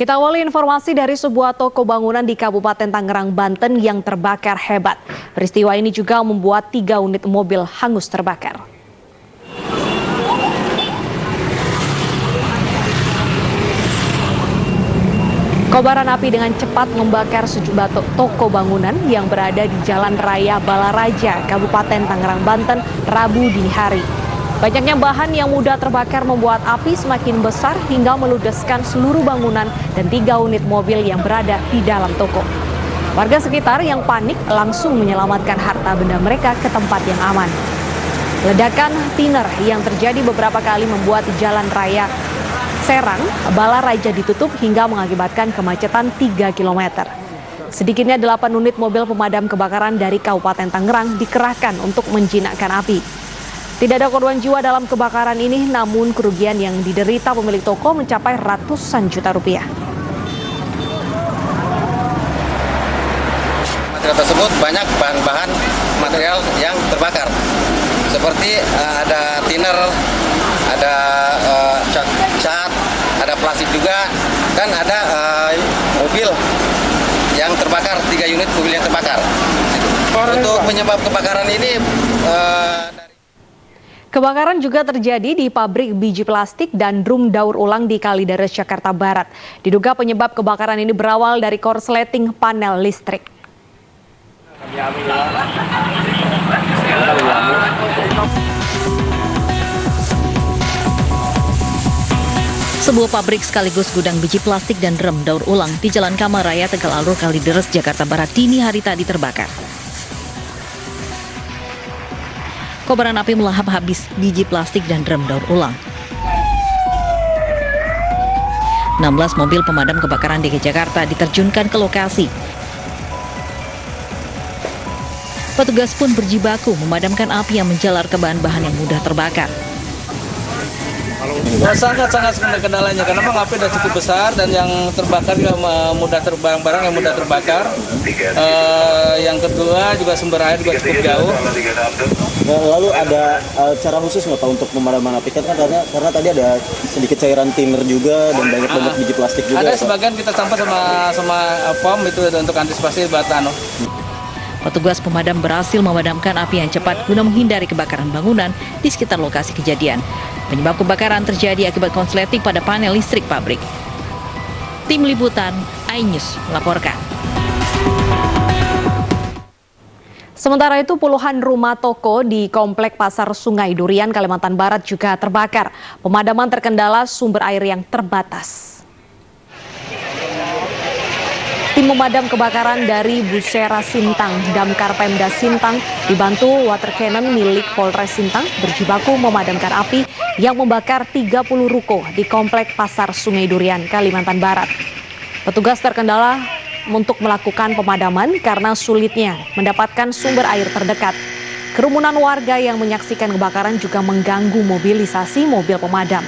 Kita awali informasi dari sebuah toko bangunan di Kabupaten Tangerang, Banten yang terbakar hebat. Peristiwa ini juga membuat 3 unit mobil hangus terbakar. Kobaran api dengan cepat membakar sejumlah toko bangunan yang berada di Jalan Raya Balaraja, Kabupaten Tangerang, Banten, Rabu dini hari. Banyaknya bahan yang mudah terbakar membuat api semakin besar hingga meludeskan seluruh bangunan dan 3 unit mobil yang berada di dalam toko. Warga sekitar yang panik langsung menyelamatkan harta benda mereka ke tempat yang aman. Ledakan tiner yang terjadi beberapa kali membuat jalan raya Serang, Balaraja ditutup hingga mengakibatkan kemacetan 3 km. Sedikitnya 8 unit mobil pemadam kebakaran dari Kabupaten Tangerang dikerahkan untuk menjinakkan api. Tidak ada korban jiwa dalam kebakaran ini, namun kerugian yang diderita pemilik toko mencapai ratusan juta rupiah. Material tersebut banyak bahan-bahan material yang terbakar, seperti ada thinner, ada cat, ada plastik juga, dan ada mobil yang terbakar, 3 unit mobil yang terbakar. Untuk penyebab kebakaran ini Kebakaran juga terjadi di pabrik biji plastik dan drum daur ulang di Kalideres, Jakarta Barat. Diduga penyebab kebakaran ini berawal dari korsleting panel listrik. Sebuah pabrik sekaligus gudang biji plastik dan drum daur ulang di Jalan Kamaraya, Tegal Alur, Kalideres, Jakarta Barat dini hari tadi terbakar. Kobaran api melahap habis biji plastik dan drum daur ulang. 16 mobil pemadam kebakaran DKI Jakarta diterjunkan ke lokasi. Petugas pun berjibaku memadamkan api yang menjalar ke bahan-bahan yang mudah terbakar. Sangat kendalanya karena memang api sudah cukup besar dan yang terbakar juga mudah barang-barang yang mudah terbakar. Yang kedua juga sumber air juga cukup jauh. Lalu ada cara khusus nggak Pak untuk pemadaman api kan karena tadi ada sedikit cairan thinner juga dan banyak biji plastik juga. Ada sebagian kita campur sama pom itu untuk antisipasi batano. Petugas pemadam berhasil memadamkan api yang cepat guna menghindari kebakaran bangunan di sekitar lokasi kejadian. Penyebab kebakaran terjadi akibat konsleting pada panel listrik pabrik. Tim Liputan iNews melaporkan. Sementara itu puluhan rumah toko di Komplek Pasar Sungai Durian, Kalimantan Barat juga terbakar. Pemadaman terkendala sumber air yang terbatas. Tim pemadam kebakaran dari Busera Sintang, Damkar Pemda Sintang, dibantu water cannon milik Polres Sintang berjibaku memadamkan api yang membakar 30 ruko di Komplek Pasar Sungai Durian, Kalimantan Barat. Petugas terkendala untuk melakukan pemadaman karena sulitnya mendapatkan sumber air terdekat. Kerumunan warga yang menyaksikan kebakaran juga mengganggu mobilisasi mobil pemadam.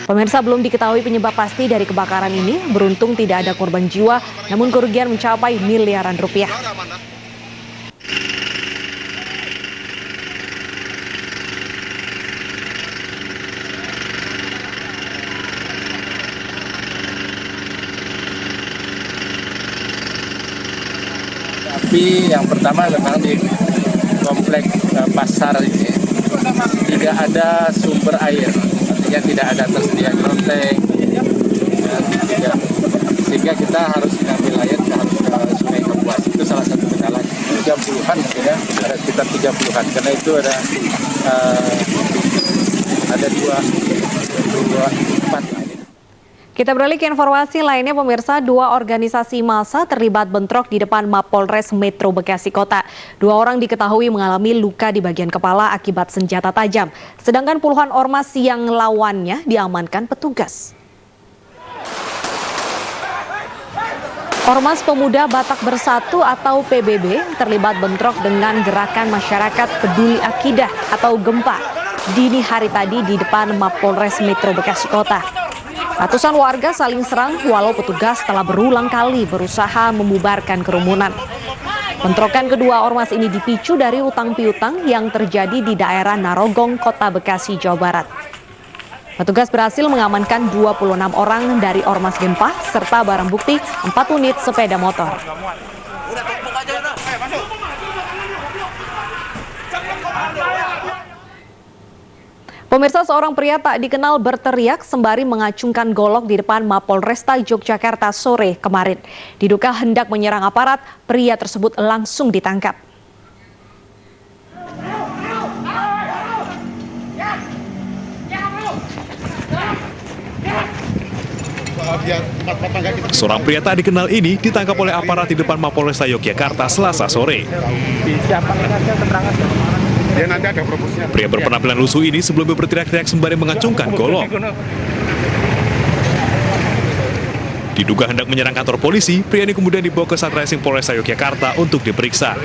Pemirsa, belum diketahui penyebab pasti dari kebakaran ini. Beruntung tidak ada korban jiwa, namun kerugian mencapai miliaran rupiah. Api yang pertama memang di komplek pasar ini tidak ada sumber air, artinya tidak ada tersedia gronteng, sehingga kita harus mengambil air ke Sungai Kapuas. Itu salah satu kendalanya. 30-an ya, ada sekitar 30-an karena itu ada 4. Kita beralih ke informasi lainnya, pemirsa. 2 organisasi massa terlibat bentrok di depan Mapolres Metro Bekasi Kota. 2 orang diketahui mengalami luka di bagian kepala akibat senjata tajam. Sedangkan puluhan ormas yang lawannya diamankan petugas. Ormas Pemuda Batak Bersatu atau PBB terlibat bentrok dengan Gerakan Masyarakat Peduli Akidah atau GEMPA dini hari tadi di depan Mapolres Metro Bekasi Kota. Ratusan warga saling serang walau petugas telah berulang kali berusaha membubarkan kerumunan. Bentrokan kedua ormas ini dipicu dari utang piutang yang terjadi di daerah Narogong, Kota Bekasi, Jawa Barat. Petugas berhasil mengamankan 26 orang dari ormas Gempah serta barang bukti 4 unit sepeda motor. Pemirsa, seorang pria tak dikenal berteriak sembari mengacungkan golok di depan Mapolresta Yogyakarta sore kemarin. Diduga hendak menyerang aparat, pria tersebut langsung ditangkap. Seorang pria tak dikenal ini ditangkap oleh aparat di depan Mapolresta Yogyakarta Selasa sore. Pria berpenampilan lusuh ini sebelumnya berteriak-teriak sembari mengacungkan golok. Diduga hendak menyerang kantor polisi, pria ini kemudian dibawa ke Satreskrim Polresta Yogyakarta untuk diperiksa.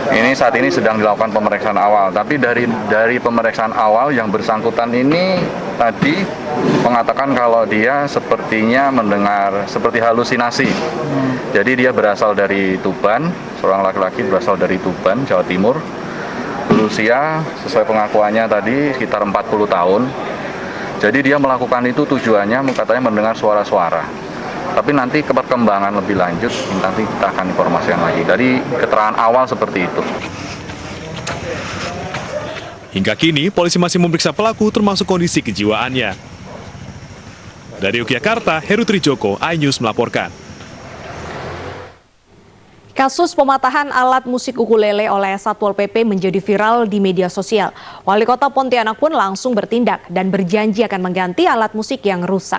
Ini saat ini sedang dilakukan pemeriksaan awal, tapi dari pemeriksaan awal yang bersangkutan ini tadi mengatakan kalau dia sepertinya mendengar seperti halusinasi. Jadi dia berasal dari Tuban, seorang laki-laki berasal dari Tuban, Jawa Timur. Berusia sesuai pengakuannya tadi sekitar 40 tahun. Jadi dia melakukan itu tujuannya katanya mendengar suara-suara. Tapi nanti perkembangan lebih lanjut nanti kita akan informasikan lagi. Dari keterangan awal seperti itu. Hingga kini, polisi masih memeriksa pelaku termasuk kondisi kejiwaannya. Dari Yogyakarta, Heru Trijoko, iNews melaporkan. Kasus pematahan alat musik ukulele oleh Satpol PP menjadi viral di media sosial. Wali Kota Pontianak pun langsung bertindak dan berjanji akan mengganti alat musik yang rusak.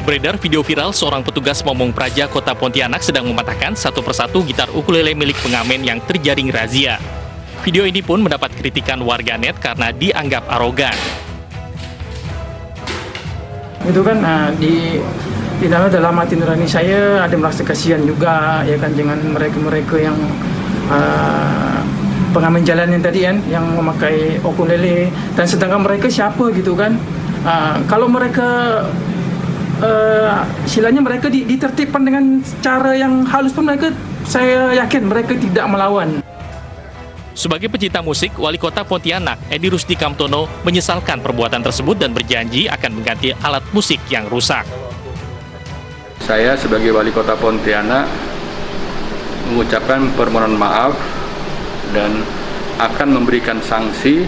Beredar video viral seorang petugas Momong Praja Kota Pontianak sedang mematahkan satu persatu gitar ukulele milik pengamen yang terjaring razia. Video ini pun mendapat kritikan warganet karena dianggap arogan. Itu kan di dalam hati nurani saya ada merasa kasihan juga ya kan dengan mereka yang pengamen jalanan tadi kan yang memakai ukulele, dan sedangkan mereka siapa gitu kan. Kalau mereka silanya mereka ditertibkan dengan cara yang halus pun mereka, saya yakin mereka tidak melawan. Sebagai pecinta musik, Wali Kota Pontianak, Edi Rusdi Kamtono, menyesalkan perbuatan tersebut dan berjanji akan mengganti alat musik yang rusak. Saya sebagai Wali Kota Pontianak mengucapkan permohonan maaf dan akan memberikan sanksi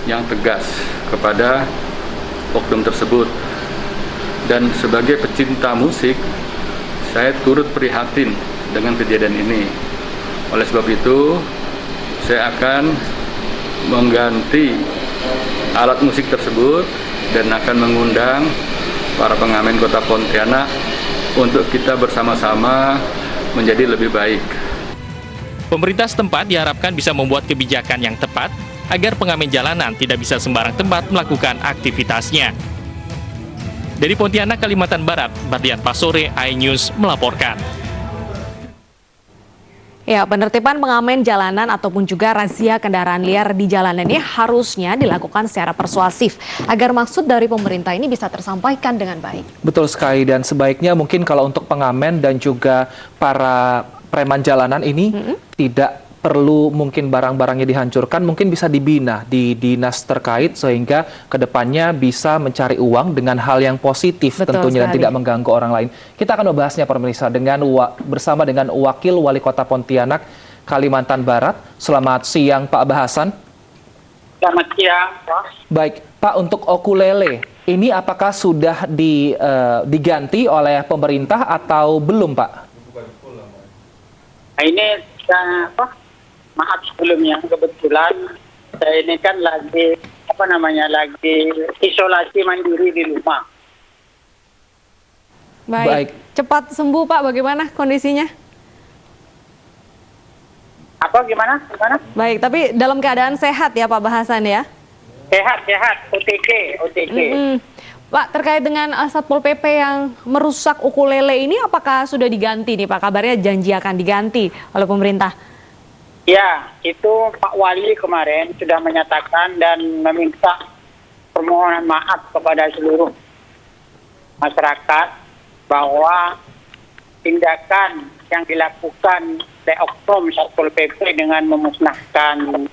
yang tegas kepada oknum tersebut. Dan sebagai pecinta musik, saya turut prihatin dengan kejadian ini. Oleh sebab itu, saya akan mengganti alat musik tersebut dan akan mengundang para pengamen Kota Pontianak untuk kita bersama-sama menjadi lebih baik. Pemerintah setempat diharapkan bisa membuat kebijakan yang tepat agar pengamen jalanan tidak bisa sembarang tempat melakukan aktivitasnya. Dari Pontianak, Kalimantan Barat, Bardian Pasore, iNews melaporkan. Ya, penertiban pengamen jalanan ataupun juga razia kendaraan liar di jalanan ini harusnya dilakukan secara persuasif agar maksud dari pemerintah ini bisa tersampaikan dengan baik. Betul sekali, dan sebaiknya mungkin kalau untuk pengamen dan juga para preman jalanan ini tidak perlu mungkin barang-barangnya dihancurkan, mungkin bisa dibina di dinas terkait sehingga kedepannya bisa mencari uang dengan hal yang positif. Betul tentunya sekali. Dan tidak mengganggu orang lain. Kita akan membahasnya pemirsa bersama dengan Wakil Wali Kota Pontianak, Kalimantan Barat. Selamat siang Pak Bahasan. Selamat siang Pak. Baik Pak, untuk ukulele ini apakah sudah diganti oleh pemerintah atau belum Pak? Ini maaf sebelumnya, kebetulan saya ini kan lagi isolasi mandiri di rumah. Baik. Cepat sembuh Pak, bagaimana kondisinya? Gimana? Baik, tapi dalam keadaan sehat ya Pak Bahasan ya? Sehat, OTG. Pak, terkait dengan Satpol PP yang merusak ukulele ini, apakah sudah diganti nih Pak? Kabarnya janji akan diganti oleh pemerintah. Ya, itu Pak Wali kemarin sudah menyatakan dan meminta permohonan maaf kepada seluruh masyarakat bahwa tindakan yang dilakukan oleh oknum Satpol PP dengan memusnahkan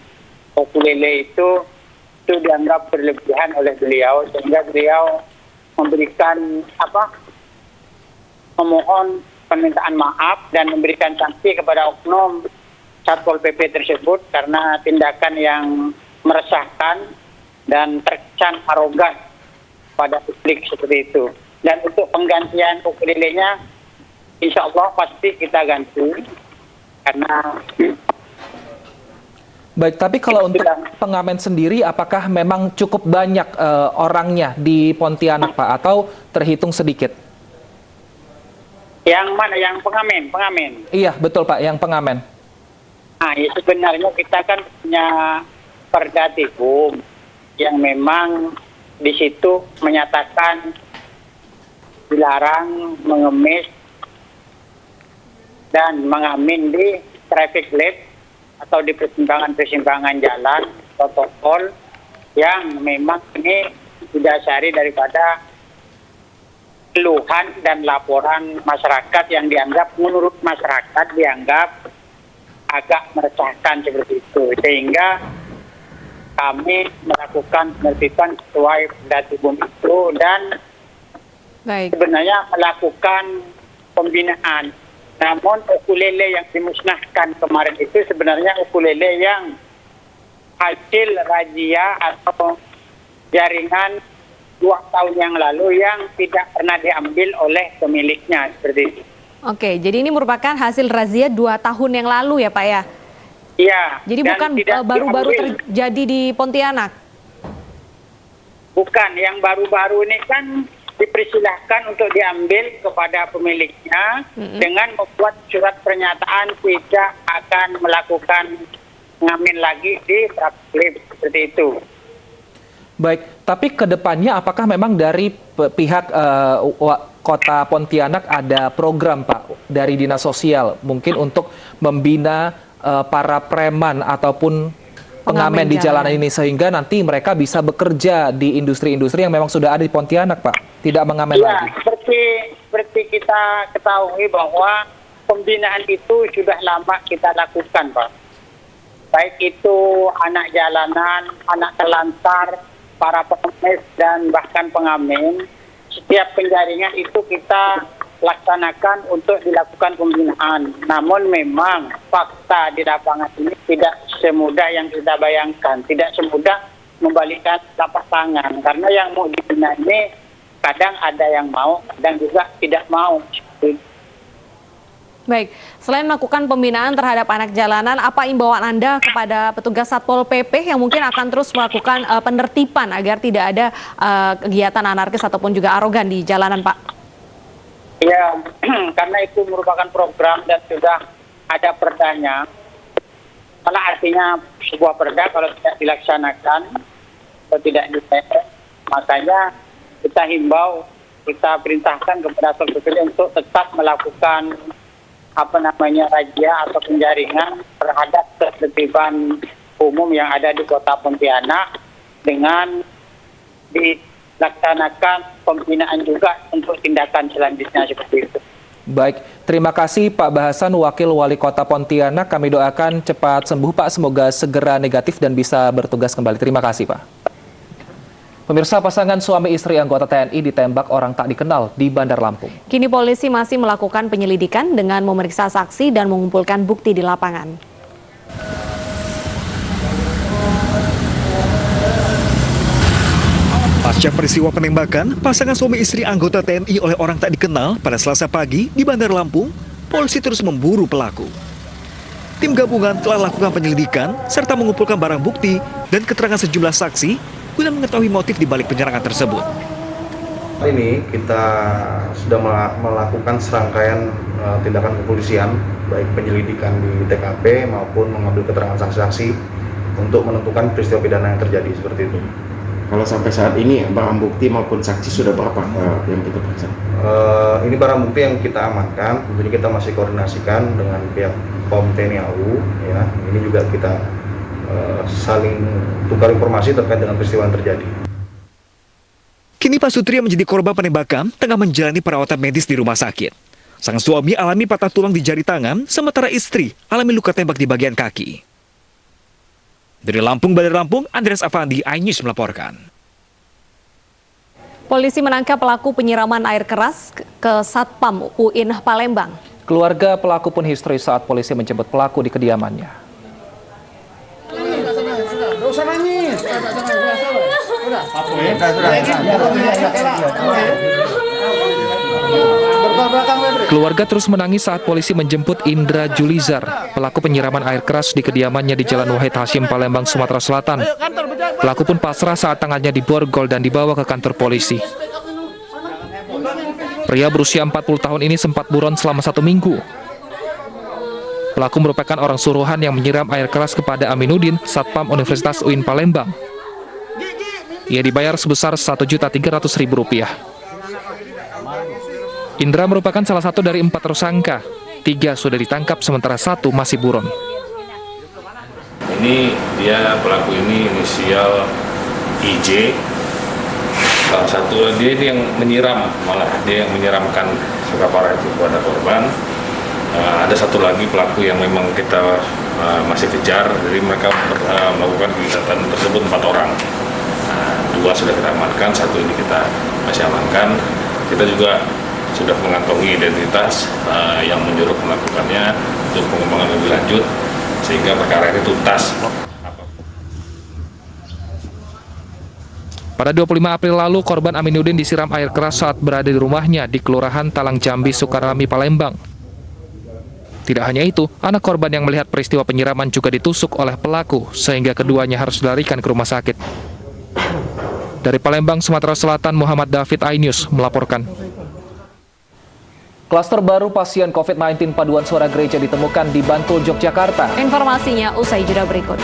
ukulele itu dianggap berlebihan oleh beliau, sehingga beliau memberikan memohon permintaan maaf dan memberikan sanksi kepada oknum Satpol PP tersebut karena tindakan yang meresahkan dan terkesan arogan pada publik seperti itu. Dan untuk penggantian ukulelenya, insya Allah pasti kita ganti karena. Baik, tapi kalau untuk pengamen sendiri, apakah memang cukup banyak orangnya di Pontianak, Pak, atau terhitung sedikit? Yang mana? Yang pengamen? Iya, betul, Pak, yang pengamen. Nah, ya sebenarnya kita kan punya Perda Tibum yang memang di situ menyatakan dilarang mengemis dan mengamen di traffic light atau di persimpangan-persimpangan jalan, protokol yang memang ini didasari daripada keluhan dan laporan masyarakat yang dianggap, menurut masyarakat dianggap agak meresahkan seperti itu, sehingga kami melakukan penertiban sesuai Perda Tibum itu dan sebenarnya melakukan pembinaan. Namun ukulele yang dimusnahkan kemarin itu sebenarnya ukulele yang hasil razia atau jaringan 2 tahun yang lalu yang tidak pernah diambil oleh pemiliknya seperti itu. Oke, jadi ini merupakan hasil razia 2 tahun yang lalu ya Pak ya? Iya. Jadi bukan baru-baru terjadi di Pontianak? Bukan, yang baru-baru ini kan dipersilahkan untuk diambil kepada pemiliknya dengan membuat surat pernyataan tidak akan melakukan ngamen lagi di traffic seperti itu. Baik, tapi ke depannya apakah memang dari pihak Kota Pontianak ada program, Pak, dari Dinas Sosial mungkin untuk membina para preman ataupun pengamen di jalanan ini sehingga nanti mereka bisa bekerja di industri-industri yang memang sudah ada di Pontianak, Pak, tidak mengamen lagi. Seperti kita ketahui bahwa pembinaan itu sudah lama kita lakukan, Pak. Baik itu anak jalanan, anak telantar, para pengemis dan bahkan pengamen, setiap penjaringan itu kita laksanakan untuk dilakukan pembinaan. Namun memang fakta di lapangan ini tidak semudah yang kita bayangkan, tidak semudah membalikkan telapak tangan. Karena yang mau dibina ini kadang ada yang mau, kadang juga tidak mau. Baik, selain melakukan pembinaan terhadap anak jalanan, apa imbauan Anda kepada petugas Satpol PP yang mungkin akan terus melakukan penertiban agar tidak ada kegiatan anarkis ataupun juga arogan di jalanan, Pak? Ya, karena itu merupakan program dan sudah ada perdanya. Kalau artinya sebuah perda kalau tidak dilaksanakan atau tidak dipelajari, makanya kita himbau, kita perintahkan kepada Satpol PP untuk tetap melakukan razia atau penjaringan terhadap ketertiban umum yang ada di Kota Pontianak dengan dilaksanakan pembinaan juga untuk tindakan selanjutnya seperti itu. Baik, terima kasih Pak Bahasan, Wakil Wali Kota Pontianak. Kami doakan cepat sembuh, Pak. Semoga segera negatif dan bisa bertugas kembali. Terima kasih, Pak. Pemirsa, pasangan suami istri anggota TNI ditembak orang tak dikenal di Bandar Lampung. Kini polisi masih melakukan penyelidikan dengan memeriksa saksi dan mengumpulkan bukti di lapangan. Pasca peristiwa penembakan, pasangan suami istri anggota TNI oleh orang tak dikenal pada Selasa pagi di Bandar Lampung, polisi terus memburu pelaku. Tim gabungan telah lakukan penyelidikan serta mengumpulkan barang bukti dan keterangan sejumlah saksi guna mengetahui motif di balik penyerangan tersebut. Hari ini kita sudah melakukan serangkaian tindakan kepolisian, baik penyelidikan di TKP maupun mengambil keterangan saksi-saksi untuk menentukan peristiwa pidana yang terjadi seperti itu. Kalau sampai saat ini barang bukti maupun saksi sudah berapa yang kita periksa? Ini barang bukti yang kita amankan, tentunya kita masih koordinasikan dengan pihak POM TNI AU. Ya, ini juga kita saling tukar informasi terkait dengan peristiwa yang terjadi. Kini Pak Sutri yang menjadi korban penembakan tengah menjalani perawatan medis di rumah sakit. Sang suami alami patah tulang di jari tangan, sementara istri alami luka tembak di bagian kaki. Dari Lampung, Bandar Lampung, Andreas Afandi, iNews melaporkan. Polisi menangkap pelaku penyiraman air keras ke Satpam UIN Palembang. Keluarga pelaku pun histeris saat polisi menjemput pelaku di kediamannya. Keluarga terus menangis saat polisi menjemput Indra Julizar, pelaku penyiraman air keras di kediamannya di Jalan Wahid Hashim, Palembang, Sumatera Selatan. Pelaku pun pasrah saat tangannya diborgol dan dibawa ke kantor polisi. Pria berusia 40 tahun ini sempat buron selama 1 minggu. Pelaku merupakan orang suruhan yang menyiram air keras kepada Aminuddin, Satpam Universitas UIN Palembang. Ia dibayar sebesar Rp1.300.000. Indra merupakan salah satu dari 4 tersangka. 3 sudah ditangkap sementara 1 masih buron. Ini dia pelaku ini inisial IJ. Salah satu dia ini yang menyiram, malah dia yang menyiramkan luka parah itu kepada korban. Ada satu lagi pelaku yang memang kita masih kejar, jadi mereka melakukan kegiatan tersebut 4 orang. 2 sudah kita amankan, 1 ini kita masih amankan. Kita juga sudah mengantongi identitas yang menyuruh melakukannya untuk pengembangan lebih lanjut sehingga perkara ini tuntas. Pada 25 April lalu, korban Aminuddin disiram air keras saat berada di rumahnya di Kelurahan Talang Jambi, Sukarami, Palembang. Tidak hanya itu, anak korban yang melihat peristiwa penyiraman juga ditusuk oleh pelaku sehingga keduanya harus dilarikan ke rumah sakit. Dari Palembang, Sumatera Selatan, Muhammad David, iNews melaporkan. Klaster baru pasien COVID-19 paduan suara gereja ditemukan di Bantul, Yogyakarta. Informasinya usai jeda berikut.